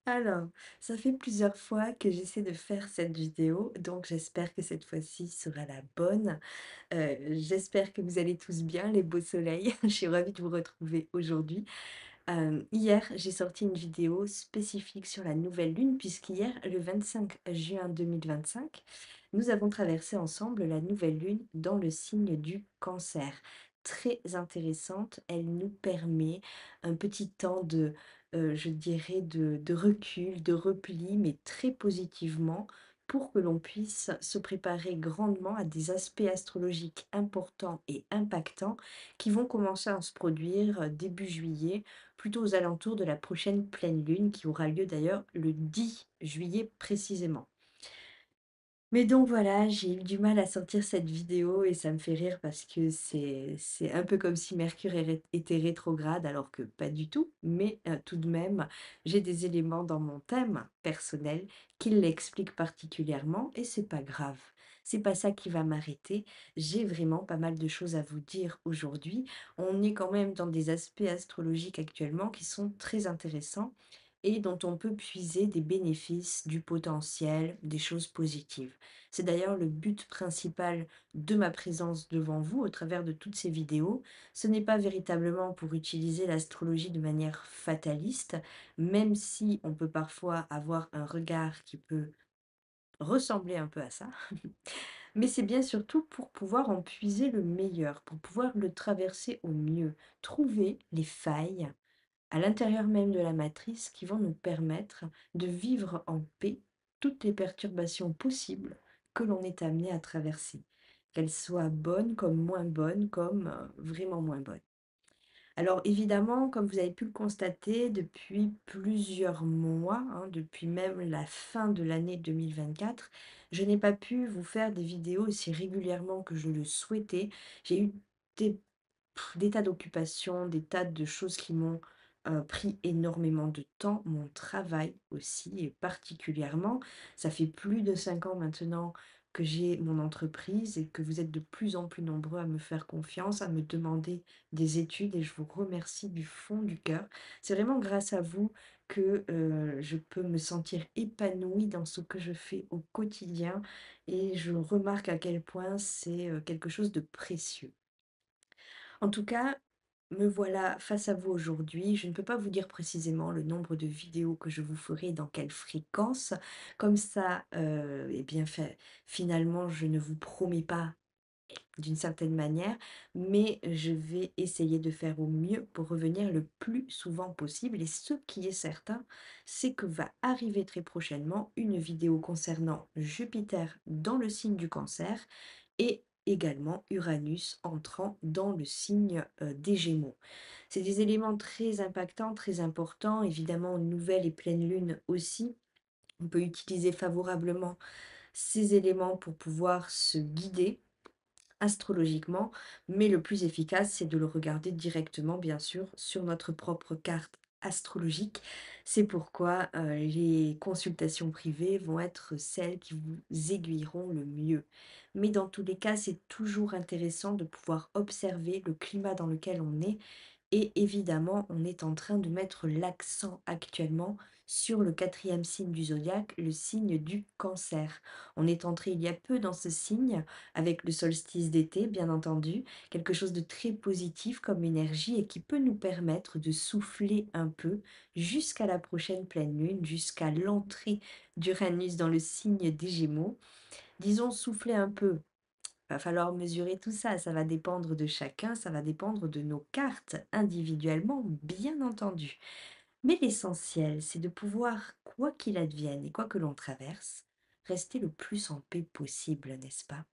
Alors, ça fait plusieurs fois que j'essaie de faire cette vidéo, donc j'espère que cette fois-ci sera la bonne. J'espère que vous allez tous bien, les beaux soleils. Je suis ravie de vous retrouver aujourd'hui. Hier, j'ai sorti une vidéo spécifique sur la nouvelle lune, puisqu'hier, le 25 juin 2025, nous avons traversé ensemble la nouvelle lune dans le signe du Cancer. Très intéressante, elle nous permet un petit temps de, je dirais, de recul, de repli, mais très positivement, pour que l'on puisse se préparer grandement à des aspects astrologiques importants et impactants qui vont commencer à se produire début juillet, plutôt aux alentours de la prochaine pleine lune qui aura lieu d'ailleurs le 10 juillet précisément. Mais donc voilà, j'ai eu du mal à sortir cette vidéo et ça me fait rire parce que c'est un peu comme si Mercure était rétrograde alors que pas du tout, mais tout de même, j'ai des éléments dans mon thème personnel qui l'expliquent particulièrement et c'est pas grave. C'est pas ça qui va m'arrêter. J'ai vraiment pas mal de choses à vous dire aujourd'hui. On est quand même dans des aspects astrologiques actuellement qui sont très intéressants et dont on peut puiser des bénéfices, du potentiel, des choses positives. C'est d'ailleurs le but principal de ma présence devant vous au travers de toutes ces vidéos. Ce n'est pas véritablement pour utiliser l'astrologie de manière fataliste, même si on peut parfois avoir un regard qui peut ressembler un peu à ça, mais c'est bien surtout pour pouvoir en puiser le meilleur, pour pouvoir le traverser au mieux, trouver les failles à l'intérieur même de la matrice qui vont nous permettre de vivre en paix toutes les perturbations possibles que l'on est amené à traverser, qu'elles soient bonnes comme moins bonnes, comme vraiment moins bonnes. Alors évidemment, comme vous avez pu le constater depuis plusieurs mois, hein, depuis même la fin de l'année 2024, je n'ai pas pu vous faire des vidéos aussi régulièrement que je le souhaitais. J'ai eu des des tas d'occupations, des tas de choses qui m'ont, pris énormément de temps, mon travail aussi et particulièrement. Ça fait plus de 5 ans maintenant que j'ai mon entreprise et que vous êtes de plus en plus nombreux à me faire confiance, à me demander des études et je vous remercie du fond du cœur. C'est vraiment grâce à vous que, je peux me sentir épanouie dans ce que je fais au quotidien et je remarque à quel point c'est, quelque chose de précieux. En tout cas, me voilà face à vous aujourd'hui. Je ne peux pas vous dire précisément le nombre de vidéos que je vous ferai, dans quelle fréquence. Comme ça, eh bien, finalement, je ne vous promets pas d'une certaine manière, mais je vais essayer de faire au mieux pour revenir le plus souvent possible. Et ce qui est certain, c'est que va arriver très prochainement une vidéo concernant Jupiter dans le signe du Cancer et également Uranus entrant dans le signe des Gémeaux. C'est des éléments très impactants, très importants, évidemment nouvelle et pleine lune aussi. On peut utiliser favorablement ces éléments pour pouvoir se guider astrologiquement, mais le plus efficace, c'est de le regarder directement, bien sûr, sur notre propre carte astrologique. C'est pourquoi les consultations privées vont être celles qui vous aiguilleront le mieux. Mais dans tous les cas, c'est toujours intéressant de pouvoir observer le climat dans lequel on est et évidemment, on est en train de mettre l'accent actuellement sur le quatrième signe du zodiaque, le signe du Cancer. On est entré il y a peu dans ce signe, avec le solstice d'été, bien entendu, quelque chose de très positif comme énergie et qui peut nous permettre de souffler un peu jusqu'à la prochaine pleine lune, jusqu'à l'entrée d'Uranus dans le signe des Gémeaux. Disons souffler un peu. Va falloir mesurer tout ça, ça va dépendre de chacun, ça va dépendre de nos cartes individuellement, bien entendu. Mais l'essentiel, c'est de pouvoir, quoi qu'il advienne et quoi que l'on traverse, rester le plus en paix possible, n'est-ce pas?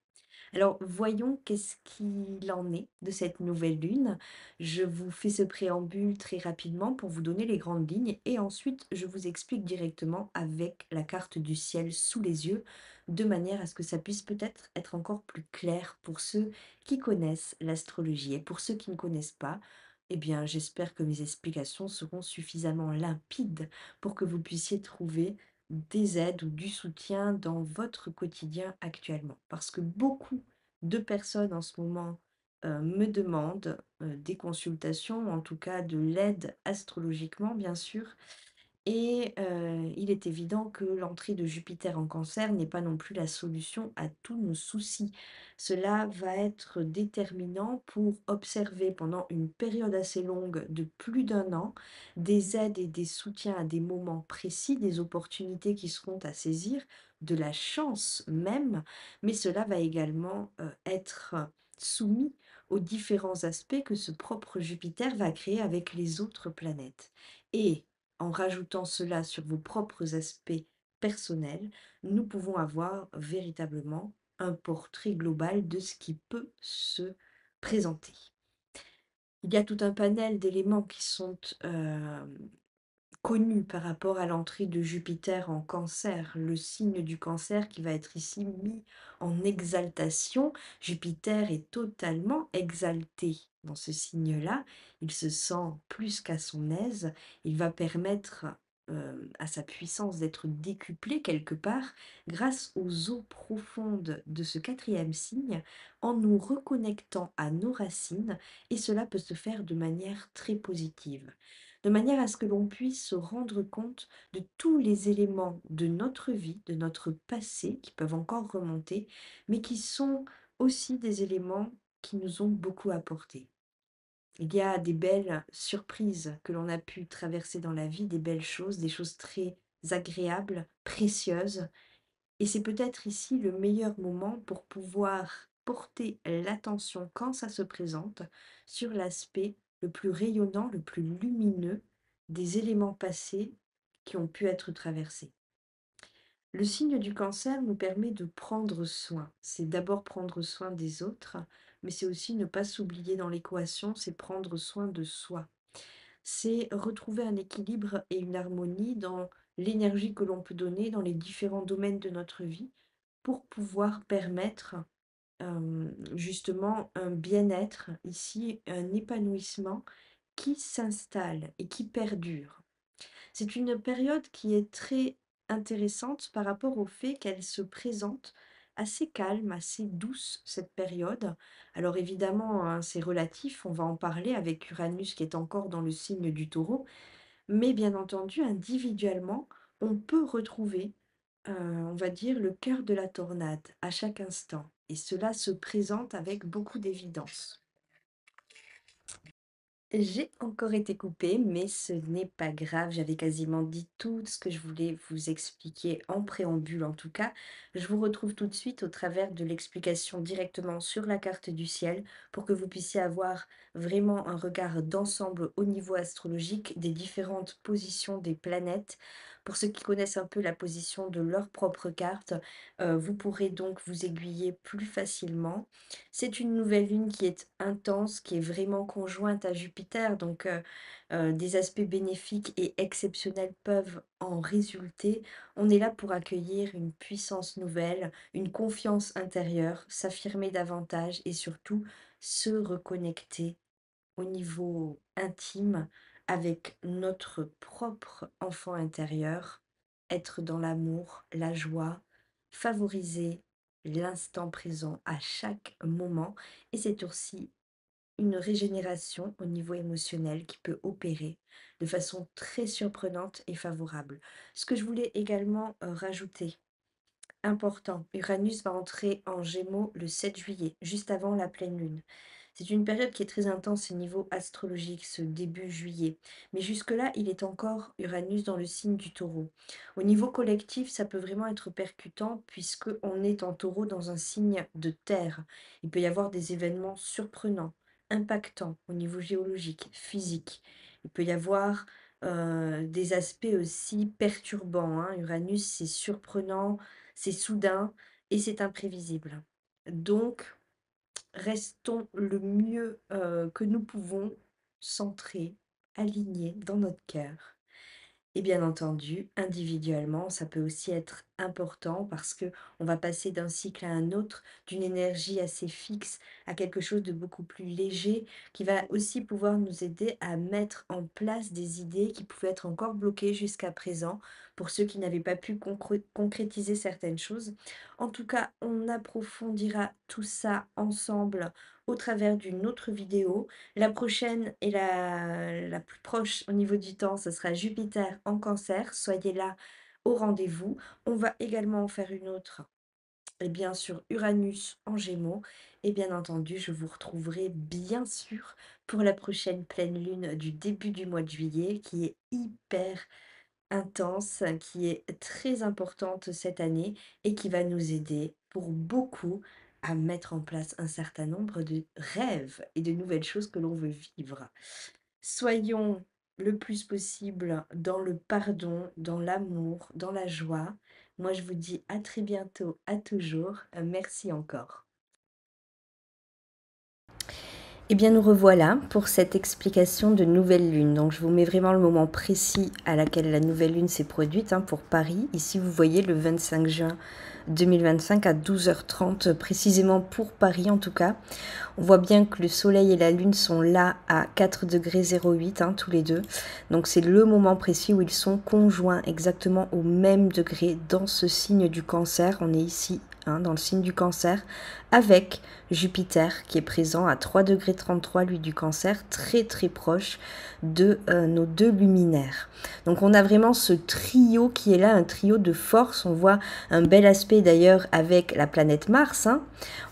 Alors, voyons qu'est-ce qu'il en est de cette nouvelle lune. Je vous fais ce préambule très rapidement pour vous donner les grandes lignes et ensuite je vous explique directement avec la carte du ciel sous les yeux, de manière à ce que ça puisse peut-être être encore plus clair pour ceux qui connaissent l'astrologie. Et pour ceux qui ne connaissent pas, eh bien, j'espère que mes explications seront suffisamment limpides pour que vous puissiez trouver des aides ou du soutien dans votre quotidien actuellement. Parce que beaucoup de personnes en ce moment me demandent des consultations, ou en tout cas de l'aide astrologiquement, bien sûr. Et il est évident que l'entrée de Jupiter en Cancer n'est pas non plus la solution à tous nos soucis. Cela va être déterminant pour observer pendant une période assez longue de plus d'un an des aides et des soutiens à des moments précis, des opportunités qui seront à saisir, de la chance même, mais cela va également être soumis aux différents aspects que ce propre Jupiter va créer avec les autres planètes. Et en rajoutant cela sur vos propres aspects personnels, nous pouvons avoir véritablement un portrait global de ce qui peut se présenter. Il y a tout un panel d'éléments qui sont connu par rapport à l'entrée de Jupiter en Cancer, le signe du Cancer qui va être ici mis en exaltation. Jupiter est totalement exalté dans ce signe-là. Il se sent plus qu'à son aise. Il va permettre à sa puissance d'être décuplée quelque part grâce aux eaux profondes de ce quatrième signe en nous reconnectant à nos racines, et cela peut se faire de manière très positive, de manière à ce que l'on puisse se rendre compte de tous les éléments de notre vie, de notre passé, qui peuvent encore remonter, mais qui sont aussi des éléments qui nous ont beaucoup apporté. Il y a des belles surprises que l'on a pu traverser dans la vie, des choses très agréables, précieuses, et c'est peut-être ici le meilleur moment pour pouvoir porter l'attention, quand ça se présente, sur l'aspect le plus rayonnant, le plus lumineux des éléments passés qui ont pu être traversés. Le signe du Cancer nous permet de prendre soin. C'est d'abord prendre soin des autres, mais c'est aussi ne pas s'oublier dans l'équation, c'est prendre soin de soi. C'est retrouver un équilibre et une harmonie dans l'énergie que l'on peut donner dans les différents domaines de notre vie pour pouvoir permettre justement un bien-être ici, un épanouissement qui s'installe et qui perdure. C'est une période qui est très intéressante par rapport au fait qu'elle se présente assez calme, assez douce, cette période. Alors évidemment, hein, c'est relatif, on va en parler avec Uranus qui est encore dans le signe du Taureau, mais bien entendu, individuellement, on peut retrouver, on va dire, le cœur de la tornade à chaque instant, et cela se présente avec beaucoup d'évidence. J'ai encore été coupée, mais ce n'est pas grave, j'avais quasiment dit tout ce que je voulais vous expliquer en préambule en tout cas. Je vous retrouve tout de suite au travers de l'explication directement sur la carte du ciel pour que vous puissiez avoir vraiment un regard d'ensemble au niveau astrologique des différentes positions des planètes. Pour ceux qui connaissent un peu la position de leur propre carte, vous pourrez donc vous aiguiller plus facilement. C'est une nouvelle lune qui est intense, qui est vraiment conjointe à Jupiter, donc des aspects bénéfiques et exceptionnels peuvent en résulter. On est là pour accueillir une puissance nouvelle, une confiance intérieure, s'affirmer davantage et surtout se reconnecter au niveau intime avec notre propre enfant intérieur, être dans l'amour, la joie, favoriser l'instant présent à chaque moment. Et c'est aussi une régénération au niveau émotionnel qui peut opérer de façon très surprenante et favorable. Ce que je voulais également rajouter, important, Uranus va entrer en Gémeaux le 7 juillet, juste avant la pleine lune. C'est une période qui est très intense au niveau astrologique, ce début juillet. Mais jusque-là, il est encore Uranus dans le signe du Taureau. Au niveau collectif, ça peut vraiment être percutant puisque on est en Taureau dans un signe de terre. Il peut y avoir des événements surprenants, impactants au niveau géologique, physique. Il peut y avoir des aspects aussi perturbants, hein. Uranus, c'est surprenant, c'est soudain et c'est imprévisible. Donc, restons le mieux, que nous pouvons, centrés, alignés dans notre cœur. Et bien entendu, individuellement, ça peut aussi être important parce que on va passer d'un cycle à un autre, d'une énergie assez fixe à quelque chose de beaucoup plus léger, qui va aussi pouvoir nous aider à mettre en place des idées qui pouvaient être encore bloquées jusqu'à présent, pour ceux qui n'avaient pas pu concrétiser certaines choses. En tout cas, on approfondira tout ça ensemble au travers d'une autre vidéo. La prochaine et la plus proche au niveau du temps, ce sera Jupiter en Cancer. Soyez là au rendez-vous. On va également en faire une autre, et bien sûr Uranus en Gémeaux. Et bien entendu, je vous retrouverai bien sûr pour la prochaine pleine lune du début du mois de juillet, qui est hyper intense, qui est très importante cette année et qui va nous aider pour beaucoup à mettre en place un certain nombre de rêves et de nouvelles choses que l'on veut vivre. Soyons le plus possible dans le pardon, dans l'amour, dans la joie. Moi, je vous dis à très bientôt, à toujours. Merci encore. Eh bien, nous revoilà pour cette explication de nouvelle lune. Donc, je vous mets vraiment le moment précis à laquelle la nouvelle lune s'est produite pour Paris. Ici, vous voyez le 25 juin 2025 à 12h30, précisément pour Paris en tout cas. On voit bien que le soleil et la lune sont là à 4 degrés 08, tous les deux. Donc, c'est le moment précis où ils sont conjoints exactement au même degré dans ce signe du Cancer. On est ici dans le signe du Cancer, avec Jupiter qui est présent à 3 degrés 33, lui du Cancer, très très proche de nos deux luminaires. Donc on a vraiment ce trio qui est là, un trio de force. On voit un bel aspect d'ailleurs avec la planète Mars.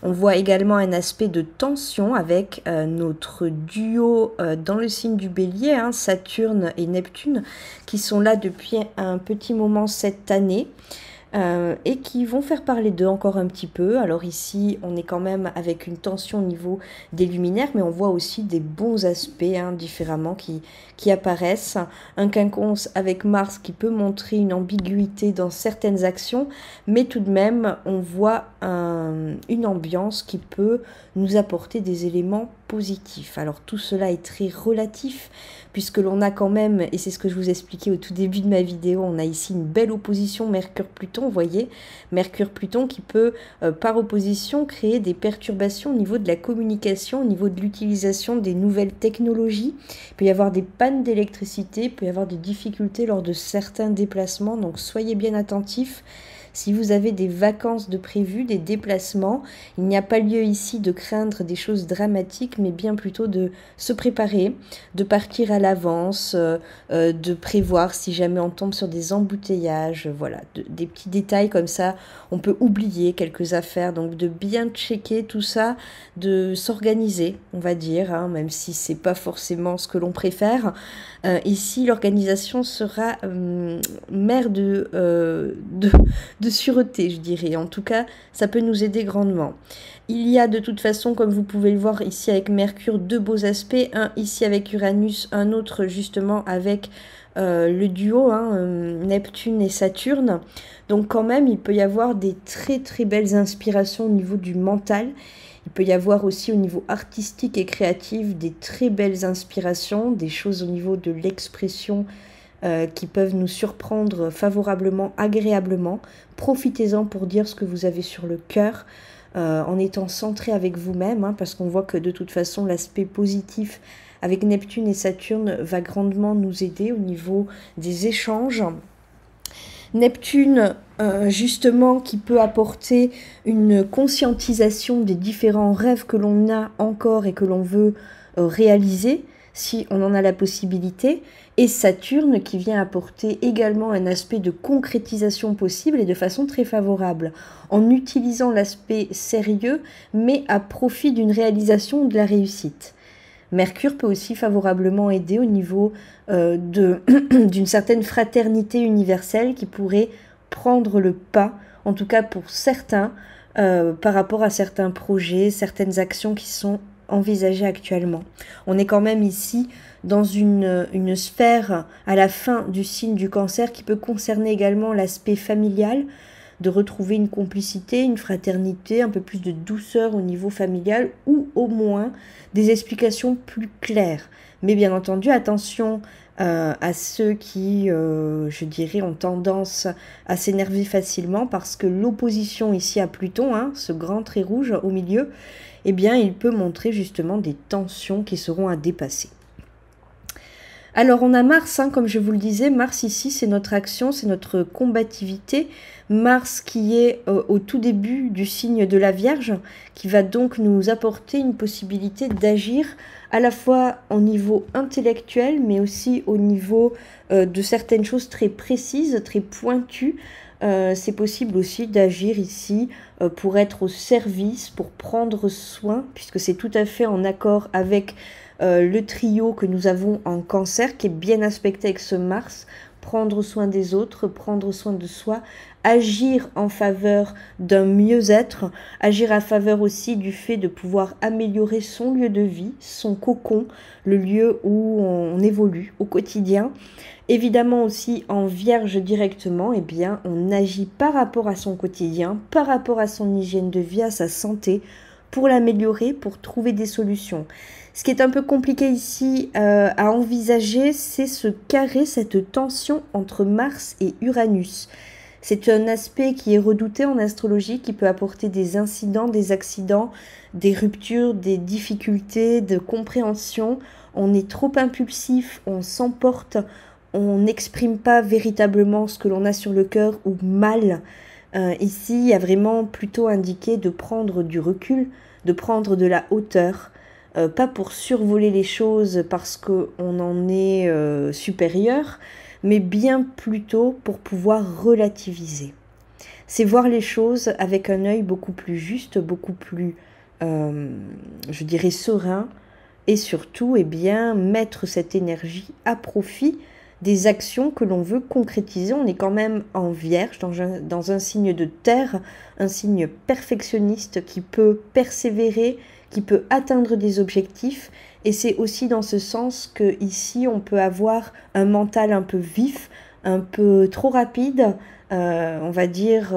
On voit également un aspect de tension avec notre duo dans le signe du Bélier, Saturne et Neptune, qui sont là depuis un petit moment cette année. Et qui vont faire parler d'eux encore un petit peu. Alors ici, on est quand même avec une tension au niveau des luminaires, mais on voit aussi des bons aspects différemment qui apparaissent. Un quinconce avec Mars qui peut montrer une ambiguïté dans certaines actions, mais tout de même, on voit une ambiance qui peut nous apporter des éléments positifs. Alors tout cela est très relatif, puisque l'on a quand même, et c'est ce que je vous expliquais au tout début de ma vidéo, on a ici une belle opposition Mercure-Pluton, vous voyez, Mercure-Pluton qui peut, par opposition, créer des perturbations au niveau de la communication, au niveau de l'utilisation des nouvelles technologies. Il peut y avoir des pannes d'électricité, il peut y avoir des difficultés lors de certains déplacements, donc soyez bien attentifs. Si vous avez des vacances de prévues, des déplacements, il n'y a pas lieu ici de craindre des choses dramatiques, mais bien plutôt de se préparer, de partir à l'avance, de prévoir si jamais on tombe sur des embouteillages, voilà, des petits détails comme ça. On peut oublier quelques affaires, donc de bien checker tout ça, de s'organiser, on va dire, même si c'est pas forcément ce que l'on préfère. Ici, l'organisation sera mère de sûreté, je dirais. En tout cas, ça peut nous aider grandement. Il y a de toute façon, comme vous pouvez le voir ici avec Mercure, deux beaux aspects. Un ici avec Uranus, un autre justement avec le duo, Neptune et Saturne. Donc quand même, il peut y avoir des très très belles inspirations au niveau du mental. Il peut y avoir aussi au niveau artistique et créatif des très belles inspirations, des choses au niveau de l'expression qui peuvent nous surprendre favorablement, agréablement. Profitez-en pour dire ce que vous avez sur le cœur, en étant centré avec vous-même, parce qu'on voit que de toute façon l'aspect positif avec Neptune et Saturne va grandement nous aider au niveau des échanges. Neptune, justement, qui peut apporter une conscientisation des différents rêves que l'on a encore et que l'on veut réaliser, si on en a la possibilité, et Saturne qui vient apporter également un aspect de concrétisation possible et de façon très favorable, en utilisant l'aspect sérieux, mais à profit d'une réalisation de la réussite. Mercure peut aussi favorablement aider au niveau d'une certaine fraternité universelle qui pourrait prendre le pas, en tout cas pour certains, par rapport à certains projets, certaines actions qui sont envisagées actuellement. On est quand même ici dans une sphère à la fin du signe du Cancer qui peut concerner également l'aspect familial, de retrouver une complicité, une fraternité, un peu plus de douceur au niveau familial ou au moins des explications plus claires. Mais bien entendu, attention à ceux qui, je dirais, ont tendance à s'énerver facilement parce que l'opposition ici à Pluton, hein, ce grand trait rouge au milieu, eh bien, il peut montrer justement des tensions qui seront à dépasser. Alors on a Mars, hein, comme je vous le disais, Mars ici c'est notre action, c'est notre combativité. Mars qui est au tout début du signe de la Vierge, qui va donc nous apporter une possibilité d'agir à la fois au niveau intellectuel, mais aussi au niveau de certaines choses très précises, très pointues. C'est possible aussi d'agir ici pour être au service, pour prendre soin, puisque c'est tout à fait en accord avec le trio que nous avons en Cancer, qui est bien aspecté avec ce Mars, prendre soin des autres, prendre soin de soi, agir en faveur d'un mieux-être, agir en faveur aussi du fait de pouvoir améliorer son lieu de vie, son cocon, le lieu où on évolue au quotidien. Évidemment aussi en Vierge directement, eh bien, on agit par rapport à son quotidien, par rapport à son hygiène de vie, à sa santé, pour l'améliorer, pour trouver des solutions. Ce qui est un peu compliqué ici à envisager, c'est ce carré, cette tension entre Mars et Uranus. C'est un aspect qui est redouté en astrologie, qui peut apporter des incidents, des accidents, des ruptures, des difficultés de compréhension. On est trop impulsif, on s'emporte, on n'exprime pas véritablement ce que l'on a sur le cœur ou mal. Ici, il y a vraiment plutôt indiqué de prendre du recul, de prendre de la hauteur, pas pour survoler les choses parce qu'on en est supérieur, mais bien plutôt pour pouvoir relativiser. C'est voir les choses avec un œil beaucoup plus juste, beaucoup plus, je dirais, serein, et surtout, eh bien, mettre cette énergie à profit des actions que l'on veut concrétiser. On est quand même en Vierge, dans un signe de terre, un signe perfectionniste qui peut persévérer, qui peut atteindre des objectifs. Et c'est aussi dans ce sens que ici on peut avoir un mental un peu vif, un peu trop rapide, on va dire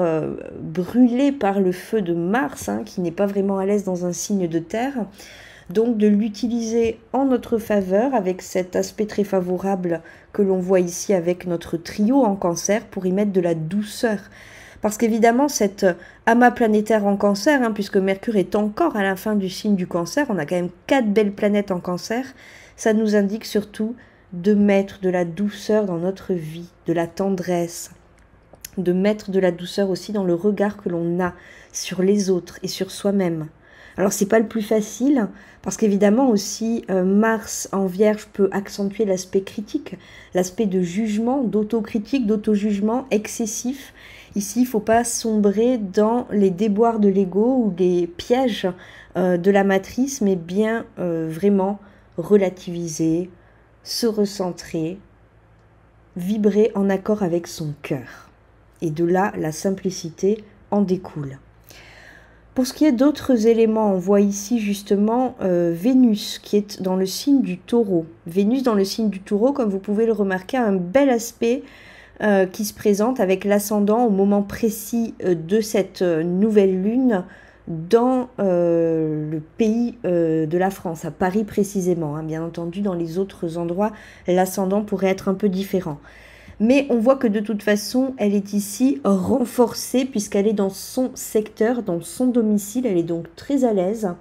brûlé par le feu de Mars, hein, qui n'est pas vraiment à l'aise dans un signe de terre. Donc de l'utiliser en notre faveur avec cet aspect très favorable que l'on voit ici avec notre trio en Cancer pour y mettre de la douceur. Parce qu'évidemment, cet amas planétaire en Cancer, hein, puisque Mercure est encore à la fin du signe du Cancer, on a quand même 4 belles planètes en Cancer, ça nous indique surtout de mettre de la douceur dans notre vie, de la tendresse, de mettre de la douceur aussi dans le regard que l'on a sur les autres et sur soi-même. Alors c'est pas le plus facile, parce qu'évidemment aussi Mars en Vierge peut accentuer l'aspect critique, l'aspect de jugement, d'autocritique, d'auto-jugement excessif. Ici, il ne faut pas sombrer dans les déboires de l'ego ou les pièges de la matrice, mais bien vraiment relativiser, se recentrer, vibrer en accord avec son cœur. Et de là, la simplicité en découle. Pour ce qui est d'autres éléments, on voit ici justement Vénus qui est dans le signe du Taureau. Vénus dans le signe du Taureau, comme vous pouvez le remarquer, a un bel aspect qui se présente avec l'ascendant au moment précis de cette nouvelle lune dans le pays de la France, à Paris précisément. Hein. Bien entendu, dans les autres endroits, l'ascendant pourrait être un peu différent. Mais on voit que de toute façon, elle est ici renforcée puisqu'elle est dans son secteur, dans son domicile. Elle est donc très à l'aise.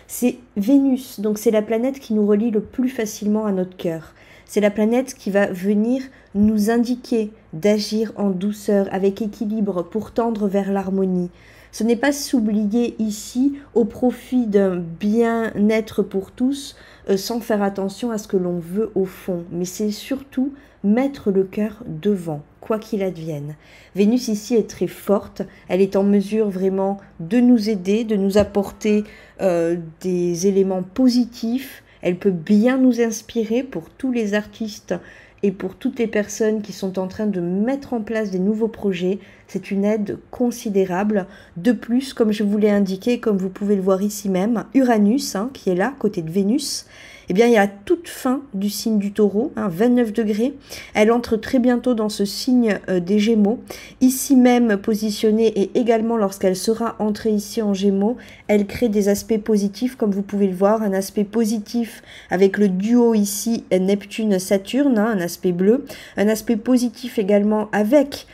C'est Vénus, donc c'est la planète qui nous relie le plus facilement à notre cœur. C'est la planète qui va venir nous indiquer d'agir en douceur, avec équilibre, pour tendre vers l'harmonie. Ce n'est pas s'oublier ici au profit d'un bien-être pour tous, sans faire attention à ce que l'on veut au fond. Mais c'est surtout mettre le cœur devant, quoi qu'il advienne. Vénus ici est très forte, elle est en mesure vraiment de nous aider, de nous apporter des éléments positifs. Elle peut bien nous inspirer pour tous les artistes et pour toutes les personnes qui sont en train de mettre en place des nouveaux projets. C'est une aide considérable. De plus, comme je vous l'ai indiqué, comme vous pouvez le voir ici même, Uranus, hein, qui est là, côté de Vénus, eh bien, il y a la toute fin du signe du Taureau, hein, 29 degrés. Elle entre très bientôt dans ce signe des Gémeaux. Ici même positionnée et également lorsqu'elle sera entrée ici en Gémeaux, elle crée des aspects positifs, comme vous pouvez le voir, un aspect positif avec le duo ici Neptune-Saturne, hein, un aspect bleu, un aspect positif également avec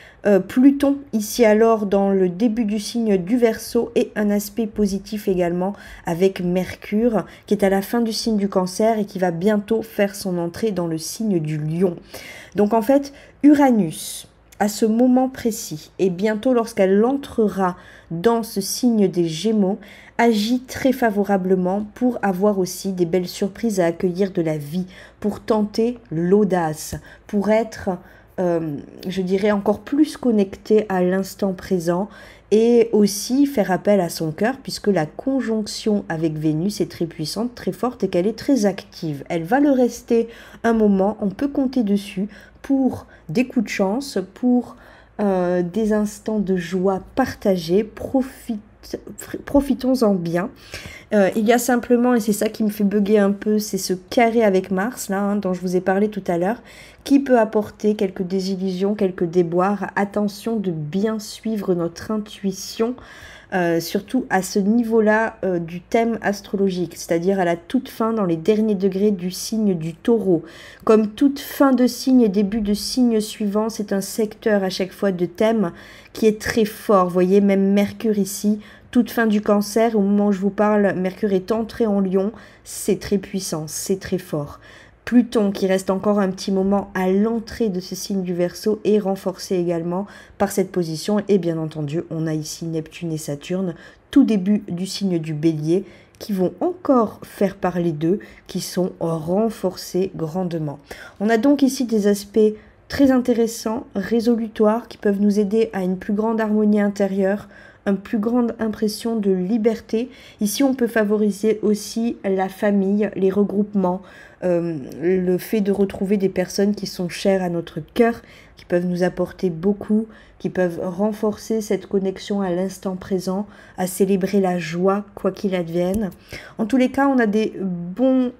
Pluton ici alors dans le début du signe du Verseau et un aspect positif également avec Mercure qui est à la fin du signe du Cancer et qui va bientôt faire son entrée dans le signe du Lion. Donc en fait, Uranus, à ce moment précis et bientôt lorsqu'elle entrera dans ce signe des Gémeaux, agit très favorablement pour avoir aussi des belles surprises à accueillir de la vie, pour tenter l'audace, pour être je dirais encore plus connecté à l'instant présent et aussi faire appel à son cœur puisque la conjonction avec Vénus est très puissante, très forte et qu'elle est très active. Elle va le rester un moment, on peut compter dessus pour des coups de chance, pour des instants de joie partagés, profitons-en bien. Il y a simplement, et c'est ça qui me fait bugger un peu, c'est ce carré avec Mars, là, hein, dont je vous ai parlé tout à l'heure, qui peut apporter quelques désillusions, quelques déboires. Attention de bien suivre notre intuition, surtout à ce niveau-là du thème astrologique, c'est-à-dire à la toute fin, dans les derniers degrés du signe du Taureau. Comme toute fin de signe et début de signe suivant, c'est un secteur à chaque fois de thème qui est très fort. Vous voyez, même Mercure ici, toute fin du Cancer, au moment où je vous parle, Mercure est entré en Lion, c'est très puissant, c'est très fort. Pluton, qui reste encore un petit moment à l'entrée de ce signe du Verseau, est renforcé également par cette position. Et bien entendu, on a ici Neptune et Saturne, tout début du signe du Bélier, qui vont encore faire parler d'eux, qui sont renforcés grandement. On a donc ici des aspects très intéressants, résolutoires, qui peuvent nous aider à une plus grande harmonie intérieure, une plus grande impression de liberté. Ici, on peut favoriser aussi la famille, les regroupements, le fait de retrouver des personnes qui sont chères à notre cœur, qui peuvent nous apporter beaucoup, qui peuvent renforcer cette connexion à l'instant présent, à célébrer la joie, quoi qu'il advienne. En tous les cas, on a des bons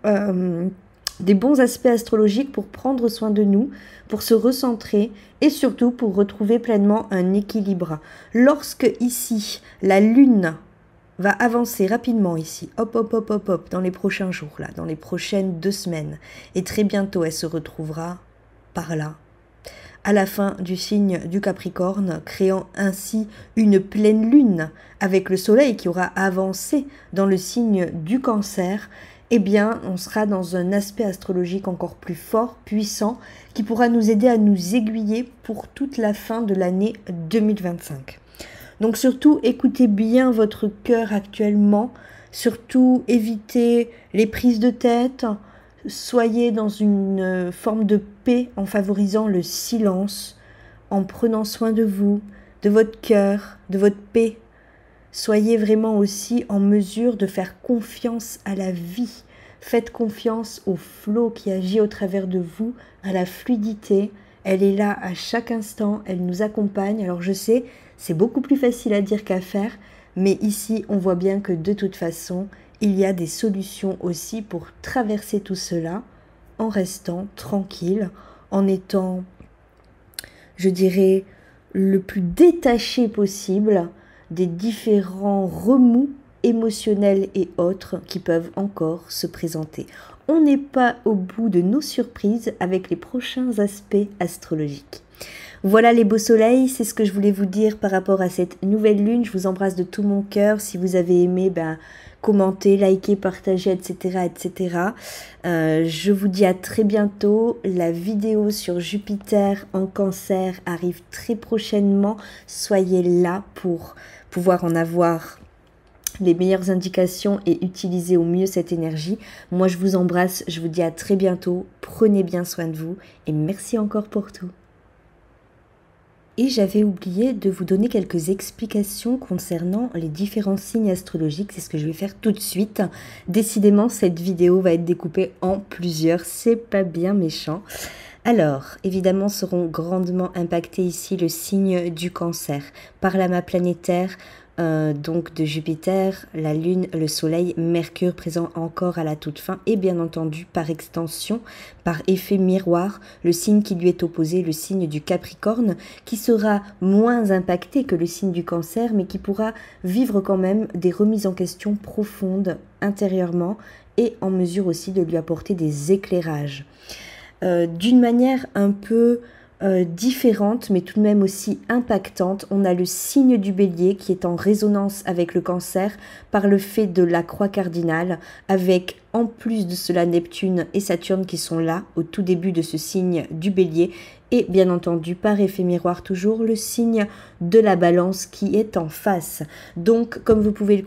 aspects astrologiques pour prendre soin de nous, pour se recentrer et surtout pour retrouver pleinement un équilibre. Lorsque ici, la Lune va avancer rapidement ici, hop, hop, hop, hop, hop, dans les prochains jours, là, dans les prochaines 2 semaines, et très bientôt elle se retrouvera par là, à la fin du signe du Capricorne, créant ainsi une pleine lune avec le soleil qui aura avancé dans le signe du Cancer, eh bien, on sera dans un aspect astrologique encore plus fort, puissant, qui pourra nous aider à nous aiguiller pour toute la fin de l'année 2025. Donc surtout, écoutez bien votre cœur actuellement, surtout évitez les prises de tête, soyez dans une forme de paix en favorisant le silence, en prenant soin de vous, de votre cœur, de votre paix. Soyez vraiment aussi en mesure de faire confiance à la vie. Faites confiance au flot qui agit au travers de vous, à la fluidité. Elle est là à chaque instant, elle nous accompagne. Alors je sais, c'est beaucoup plus facile à dire qu'à faire, mais ici on voit bien que de toute façon, il y a des solutions aussi pour traverser tout cela en restant tranquille, en étant, je dirais, le plus détaché possible des différents remous émotionnels et autres qui peuvent encore se présenter. On n'est pas au bout de nos surprises avec les prochains aspects astrologiques. Voilà les beaux soleils, c'est ce que je voulais vous dire par rapport à cette nouvelle lune. Je vous embrasse de tout mon cœur. Si vous avez aimé, commentez, likez, partagez, etc. etc. Je vous dis à très bientôt. La vidéo sur Jupiter en Cancer arrive très prochainement. Soyez là pour pouvoir en avoir les meilleures indications et utiliser au mieux cette énergie. Moi, je vous embrasse. Je vous dis à très bientôt. Prenez bien soin de vous et merci encore pour tout. Et j'avais oublié de vous donner quelques explications concernant les différents signes astrologiques. C'est ce que je vais faire tout de suite. Décidément, cette vidéo va être découpée en plusieurs. C'est pas bien méchant. Alors, évidemment, seront grandement impactés ici le signe du Cancer par l'amas planétaire donc de Jupiter, la Lune, le Soleil, Mercure présent encore à la toute fin et bien entendu par extension, par effet miroir, le signe qui lui est opposé, le signe du Capricorne, qui sera moins impacté que le signe du Cancer mais qui pourra vivre quand même des remises en question profondes intérieurement et en mesure aussi de lui apporter des éclairages. D'une manière un peu différente, mais tout de même aussi impactante, on a le signe du Bélier qui est en résonance avec le Cancer par le fait de la croix cardinale, avec en plus de cela Neptune et Saturne qui sont là au tout début de ce signe du Bélier, et bien entendu par effet miroir toujours le signe de la Balance qui est en face. Donc comme vous pouvez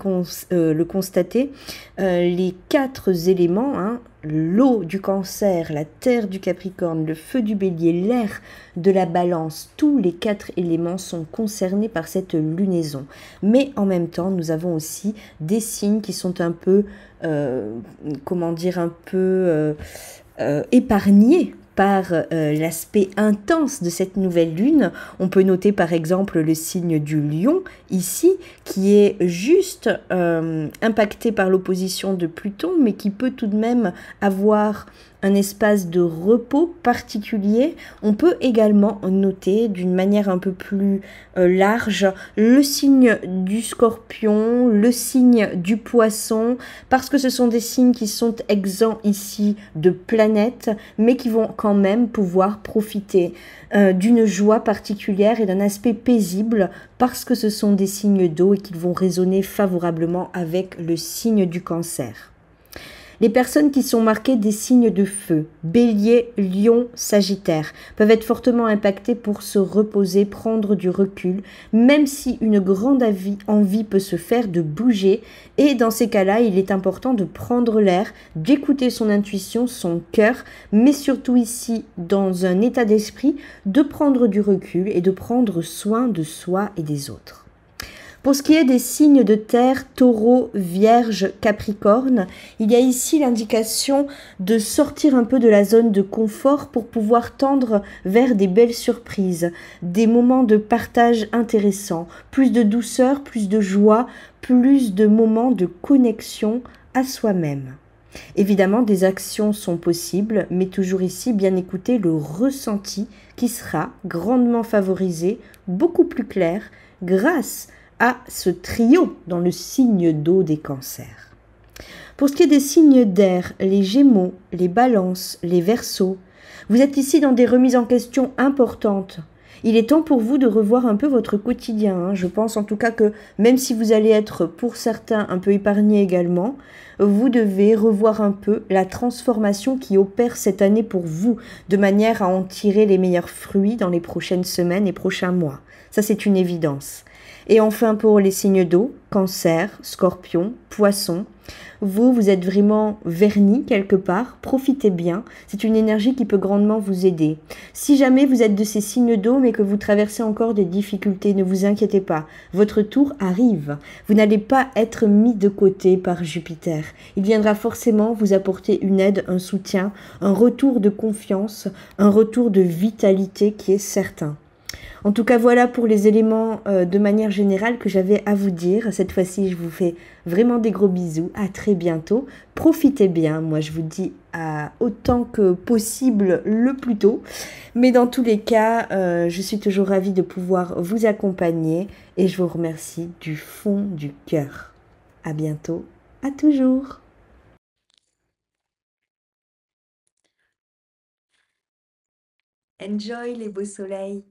le constater, les quatre éléments, hein, l'eau du Cancer, la terre du Capricorne, le feu du Bélier, l'air de la Balance, tous les quatre éléments sont concernés par cette lunaison. Mais en même temps, nous avons aussi des signes qui sont un peu, comment dire, un peu épargnés par l'aspect intense de cette nouvelle lune. On peut noter par exemple le signe du Lion ici, qui est juste impacté par l'opposition de Pluton, mais qui peut tout de même avoir un espace de repos particulier. On peut également noter d'une manière un peu plus large le signe du Scorpion, le signe du Poisson, parce que ce sont des signes qui sont exempts ici de planètes, mais qui vont quand même pouvoir profiter d'une joie particulière et d'un aspect paisible, parce que ce sont des signes d'eau et qu'ils vont résonner favorablement avec le signe du Cancer. Les personnes qui sont marquées des signes de feu, Bélier, Lion, Sagittaire, peuvent être fortement impactées pour se reposer, prendre du recul, même si une grande envie peut se faire de bouger. Et dans ces cas-là, il est important de prendre l'air, d'écouter son intuition, son cœur, mais surtout ici, dans un état d'esprit, de prendre du recul et de prendre soin de soi et des autres. Pour ce qui est des signes de terre, Taureau, Vierge, Capricorne, il y a ici l'indication de sortir un peu de la zone de confort pour pouvoir tendre vers des belles surprises, des moments de partage intéressants, plus de douceur, plus de joie, plus de moments de connexion à soi-même. Évidemment, des actions sont possibles, mais toujours ici, bien écouter le ressenti qui sera grandement favorisé, beaucoup plus clair, grâce à ce trio dans le signe d'eau des Cancers. Pour ce qui est des signes d'air, les Gémeaux, les Balances, les Verseaux, vous êtes ici dans des remises en question importantes. Il est temps pour vous de revoir un peu votre quotidien, hein. Je pense en tout cas que même si vous allez être pour certains un peu épargnés également, vous devez revoir un peu la transformation qui opère cette année pour vous, de manière à en tirer les meilleurs fruits dans les prochaines semaines et prochains mois. Ça, c'est une évidence. Et enfin, pour les signes d'eau, Cancer, Scorpion, Poisson, vous êtes vraiment vernis quelque part, profitez bien, c'est une énergie qui peut grandement vous aider. Si jamais vous êtes de ces signes d'eau mais que vous traversez encore des difficultés, ne vous inquiétez pas, votre tour arrive. Vous n'allez pas être mis de côté par Jupiter. Il viendra forcément vous apporter une aide, un soutien, un retour de confiance, un retour de vitalité qui est certain. En tout cas, voilà pour les éléments de manière générale que j'avais à vous dire. Cette fois-ci, je vous fais vraiment des gros bisous. À très bientôt. Profitez bien. Moi, je vous dis à autant que possible le plus tôt. Mais dans tous les cas, je suis toujours ravie de pouvoir vous accompagner et je vous remercie du fond du cœur. À bientôt. À toujours. Enjoy les beaux soleils!